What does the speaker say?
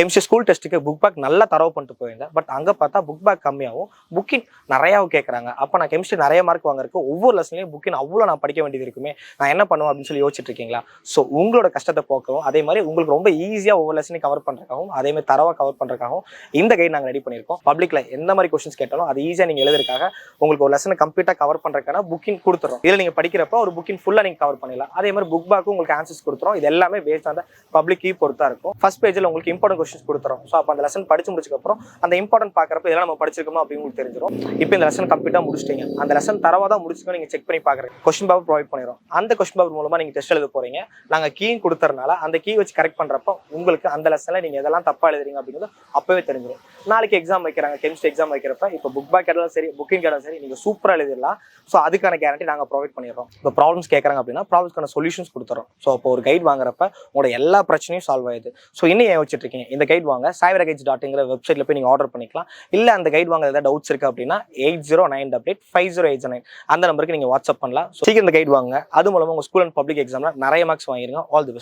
Chemistry school டெஸ்ட்டுக்கு book back நல்லா தரவு பண்ணிட்டு போயிருந்தேன். பட் அங்கே பார்த்தா புக் பேக் கம்மியாகவும் புக்கின் நிறையாவும் கேட்குறாங்க. அப்போ நான் கெமிஸ்ட்ரி நிறைய மார்க் வாங்குறதுக்கு ஒவ்வொரு லெசன்லையும் புக்கின் அவ்வளோ நான் படிக்க வேண்டியது இருக்குமே, நான் என்ன பண்ணுவேன் அப்படின்னு சொல்லி யோசிச்சுட்டு இருக்கீங்களா? ஸோ உங்களோட கஷ்டத்தை போக்கவும், அதே மாதிரி உங்களுக்கு ரொம்ப ஈஸியாக ஒவ்வொரு லெசனையும் கவர் பண்ணுறதுக்காகவும், அதே மாதிரி தரவாக கவர் பண்ணுறதுக்காகவும் இந்த கைட் நாங்கள் ரெடி பண்ணியிருக்கோம். பப்ளிக்கில் எந்த மாதிரி கொஸ்டின்ஸ் கேட்டாலும் அது ஈஸியாக நீங்கள் எழுதுறதுக்காக உங்களுக்கு ஒரு லெசனை கம்ப்ளீட்டாக கவர் பண்ணுறதுக்கான புக்கின் கொடுத்துரும். இதில் நீங்கள் படிக்கிறப்ப ஒரு புக்கின் ஃபுல்லாக நீங்கள் கவர் பண்ணிடலாம். அதே மாதிரி புக் பேக்கும் உங்களுக்கு ஆன்சர்ஸ் கொடுத்துரும். இது எல்லாமே பேஸ்ட் ஆன் பப்ளிக் கீ பொறுத்தா இருக்கும். ஃபர்ஸ்ட் பேஜில் உங்களுக்கு இம்பார்ட்டன்ட் கொஸ்டின்ஸ் கொடுத்துரும். ஸோ அப்போ அந்த லெசன் படிச்சு முடிச்சதுக்கப்புறம் அந்த இம்பார்ட்டன்ட் பார்க்குறப்ப இதெல்லாம் நம்ம படிச்சிருக்கோமா அப்படின்னு உங்களுக்கு தெரிஞ்சிடும். இப்போ இந்த லெசன் கம்ப்ளீட்டாக முடிச்சிட்டீங்க, அந்த லெசன் தரவாக தான் முடிச்சுக்கோ நீங்கள் செக் பண்ணி பார்க்குறேன். கொஸ்டின் பேப்பர் ப்ரொவைட் பண்ணிடும். அந்த கொஸ்டின் பேப்பர் மூலமாக நீங்கள் டெஸ்ட் எழுத போறீங்க. நாங்கள் கீயும் கொடுத்தறனால அந்த கீ வச்சு கரெக்ட் பண்ணுறப்போ உங்களுக்கு அந்த லெசனில் நீங்கள் எதெல்லாம் தப்பாக எழுதுறீங்க அப்படிங்கிறது அப்பவே தெரிஞ்சிடும். நாளைக்கு எக்ஸாம் வைக்கிறாங்க, கெமிஸ்ட்ரி எக்ஸாம் வைக்கிறப்ப இப்போ புக் பேக் கேட்டாலும் சரி, புக்கிங் கேட்டாலும் சரி, நீங்கள் சூப்பராக எழுதிடலாம். ஸோ அதுக்கான கேரண்டி நாங்கள் ப்ரொவைட் பண்ணிடுறோம். இப்போ ப்ராப்ளம்ஸ் கேட்குறாங்க அப்படின்னா ப்ராப்ளம்ஸ்க்கான சொல்யூஷன்ஸ் கொடுத்துறோம். ஸோ அப்போ ஒரு கைட் வாங்குறப்ப உங்களோட எல்லா பிரச்சனையும் சால்வ் ஆயிடுது. ஸோ இன்னும் ஏன் வச்சுட்டு இருக்கீங்க? இந்த கைட் வாங்க cyberagates.in வெப்சைட்ல போய் நீங்கள் ஆர்டர் பண்ணிக்கலாம். இல்லை அந்த கைட் வாங்க ஏதாவது டவுட்ஸ் இருக்கு அப்படின்னா 8098850809 அந்த நம்பருக்கு நீங்கள் வாட்ஸ்அப் பண்ணலாம். ஸோ சீக்கிரம் இந்த கைட் வாங்க. அது மூலமாக உங்கள் ஸ்கூல் அண்ட் பப்ளிக் எக்ஸாமில் நிறைய மார்க்ஸ் வாங்கிருங்க. All the best.